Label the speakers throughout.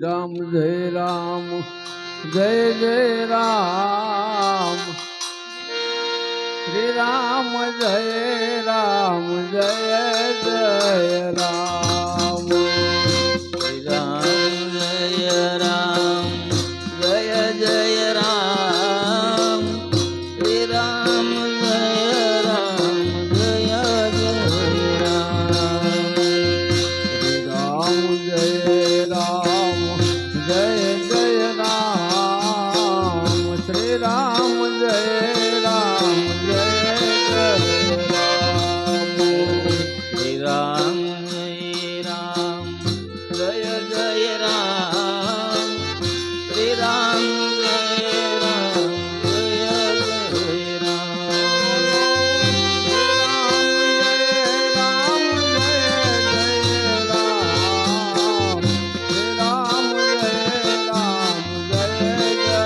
Speaker 1: राम जय राम जय जय राम श्री राम जय राम जय जय राम
Speaker 2: श्री राम जय राम जय जय राम श्री राम जय राम जय जय राम
Speaker 1: श्री राम जय राम जय जय राम श्री राम जय राम जय जय राम
Speaker 2: श्री राम जय राम जय जय राम श्री राम जय राम जय जय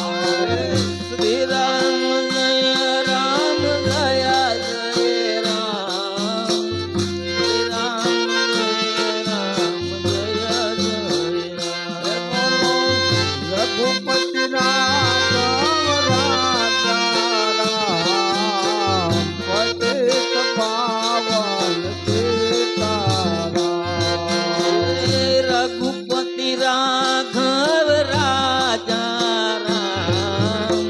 Speaker 2: श्री राम जय राम जय जय राम श्री राम जय राम जय जय राम
Speaker 1: रघुपति राघव राजा राम पतित पावन सीताराम
Speaker 2: रघुपति राघव राजा राम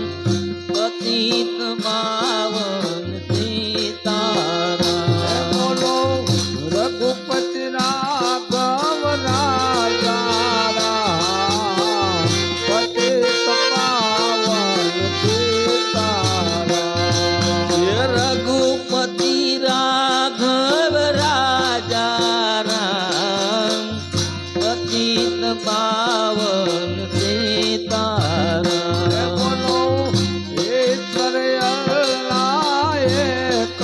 Speaker 2: पतित पावन सीताराम
Speaker 1: बोलो रघुपति राघव राजा राम पतित पावन सीताराम
Speaker 2: रघुपति राघव राजा राम पतित पावन सीताराम
Speaker 1: बोलो ईश्वर अल्लाह एक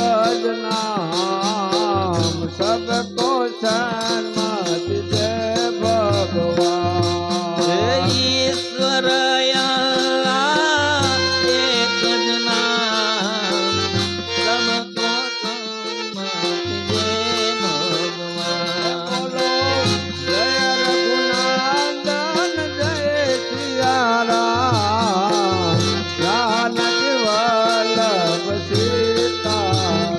Speaker 1: नाम सबको सन्मति जय भगवान
Speaker 2: ईश्वर अल्लाह एक नाम सबको सम्मत जय भगवान
Speaker 1: बोलो जय रघुनंदन जय सिया राम जानकी वल्लभ सीताराम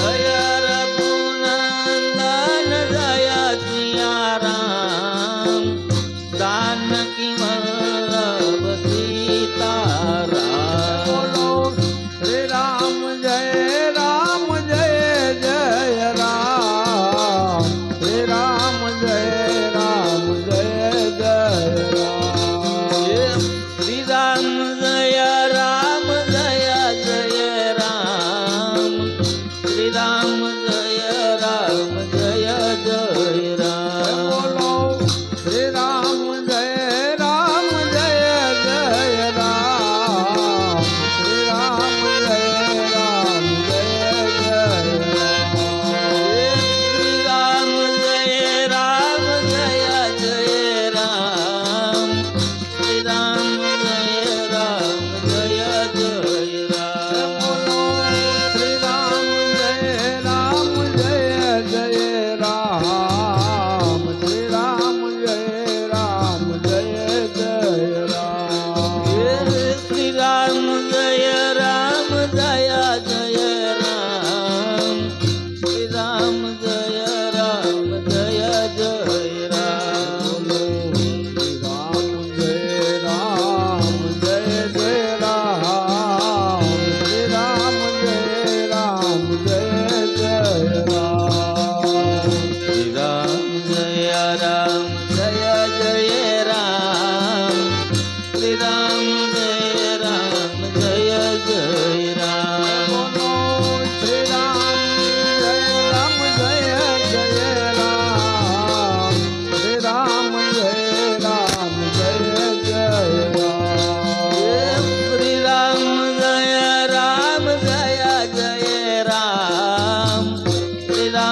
Speaker 2: जय रघुनंदन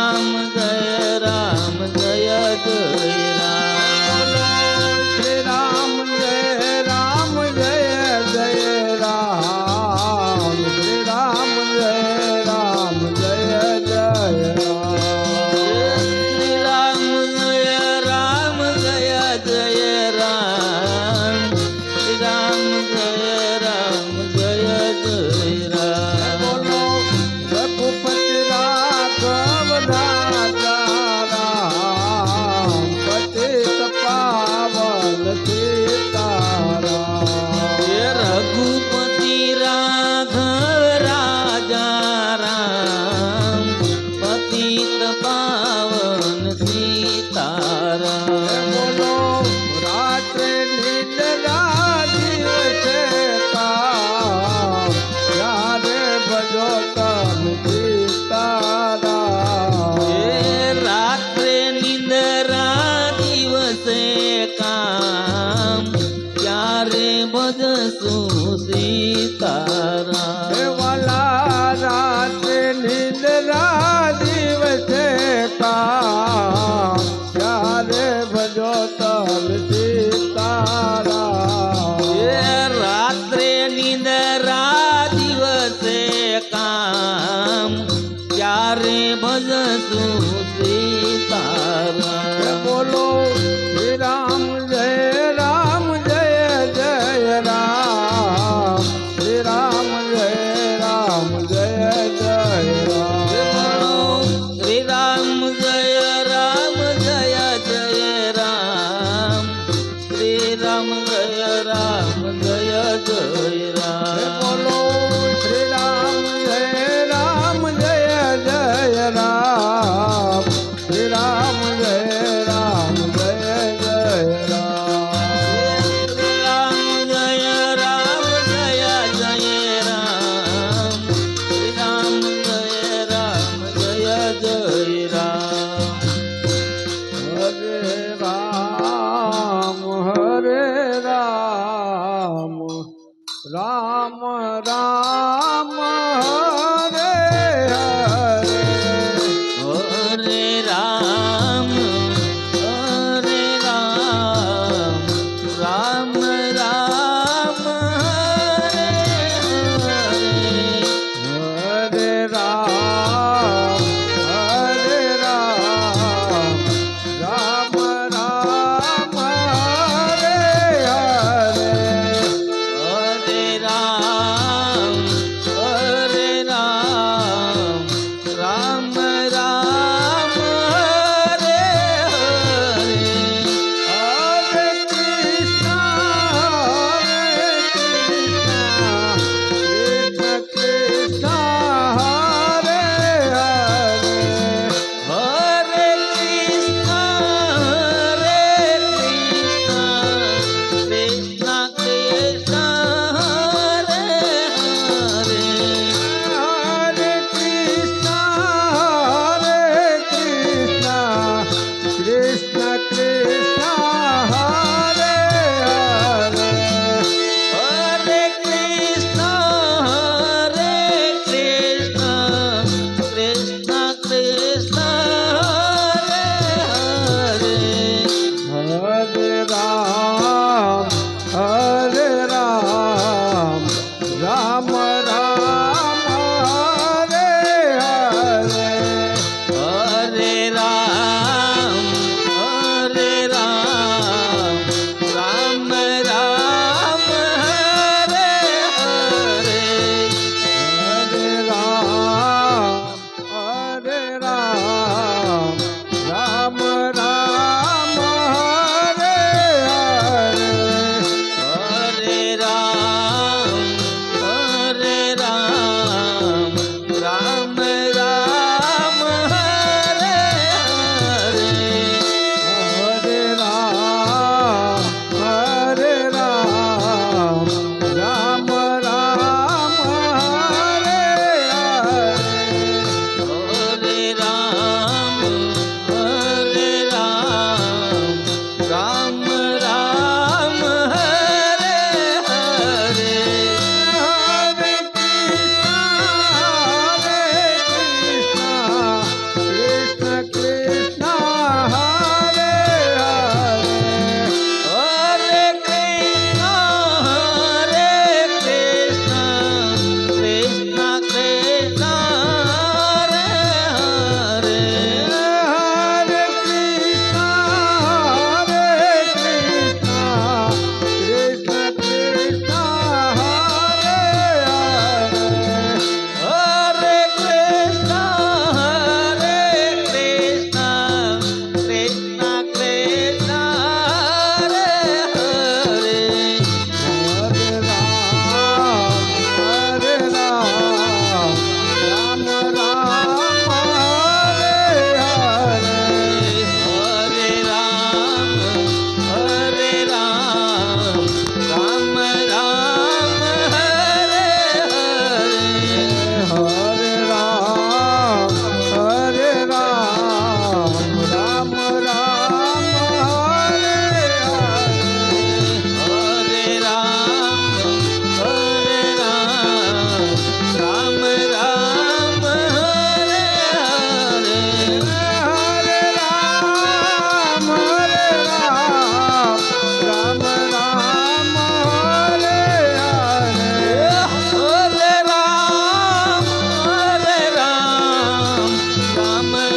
Speaker 2: રામ જય રામ જય જય રામ
Speaker 1: શ્રી રામ જય રામ જય જય રામ શ્રી રામ જય રામ જય જય રામ
Speaker 2: શ્રી રામ જય રામ જય જય રામ શ્રી રામ જય રામ જય જય રામ
Speaker 1: બોલો રઘુપતિ રાઘવ રાજા રામ પતિત પાવન સીતારામ
Speaker 2: હે રઘુપતિ રાઘવ રાજા રામ પતિત પાવન સીતારામ
Speaker 1: બોલો રાત્રે નિંદ્રા દિવસે કામ ત્યારે ભજો તમ સીતારામ
Speaker 2: હે રાત્રે નિંદરા દિવસે કામ ત્યારે ભજશું સીતારામ
Speaker 1: હે વાલા રાત્રે નિંદ્રા દિવસે કામ ત્યારે ભજો તમ સીતારામ
Speaker 2: હે રાત્રે નિંદરા દિવસે કામ ત્યારે ભજશું સીતારામ
Speaker 1: બોલો શ્રી રામ જય જય રામ શ્રી રામ જય જય રામ
Speaker 2: શ્રી રામ જય રામ જય જય રામ શ્રી રામ જય રામ જય જય રામ
Speaker 1: બોલો શ્રી રામ જય જય રામ શ્રી રામ જય જય રામ
Speaker 2: શ્રી રામ જય રામ જય જય રામ શ્રી રામ જય રામ જય જય રામ
Speaker 1: હરે રામ રામ રામ હરે હરે
Speaker 2: હરે રામ રામ રામ હરે હરે
Speaker 1: હરે રામ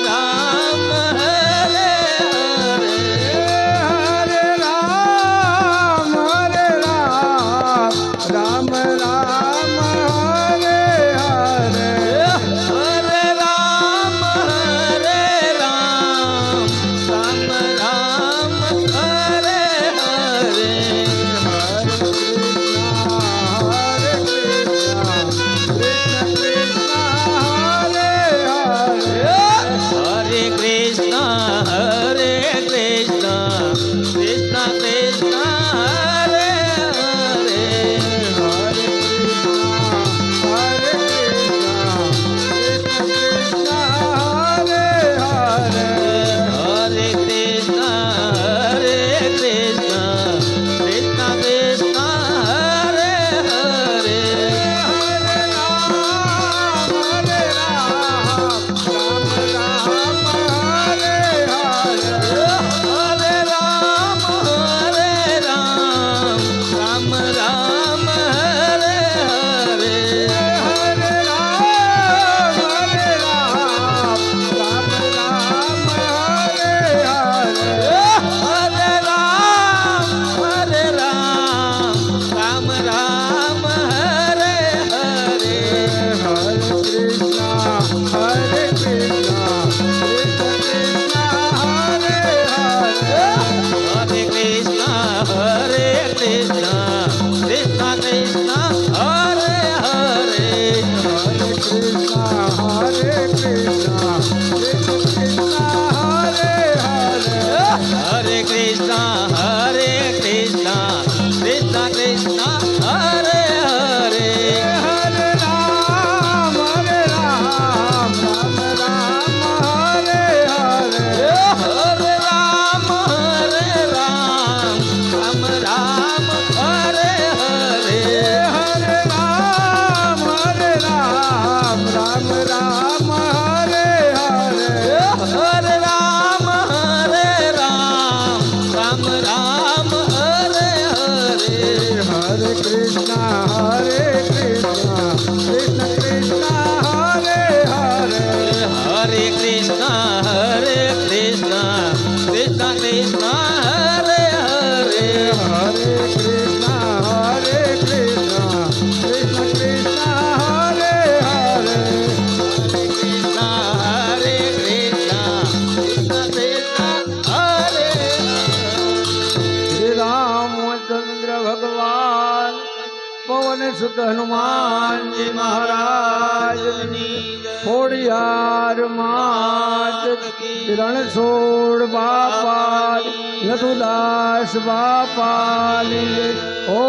Speaker 2: राम हरे हरे
Speaker 1: हरे राम राम राम हरे हरे
Speaker 2: हरे राम राम राम हरे हरे
Speaker 1: हरे कृष्ण हरे कृष्ण कृष्ण कृष्ण हरे हरे
Speaker 2: हरे कृष्ण हरे कृष्ण कृष्ण कृष्ण हरे हरे हरे राम राम राम हरे हरे हरे राम राम हरे हरे हरे कृष्ण हरे कृष्ण कृष्ण कृष्ण हरे हरे हरे कृष्ण हरे कृष्ण कृष्ण कृष्ण हरे हरे हरे राम राम हरे हरे हरे राम राम हरे हरे
Speaker 1: हरे कृष्णा कृष्ण कृष्णा हरे हरे
Speaker 2: हरे कृष्ण कृष्ण कृष्ण हरे हरे
Speaker 1: हरे कृष्णा कृष्ण कृष्ण हरे हरे
Speaker 2: कृष्ण कृष्ण कृष्ण हरे
Speaker 1: श्री रामचंद्र भगवान पवन सुत हनुमान जी महाराज खोड़ियार मात रणछोड़ बापा यदुदास बापा ओ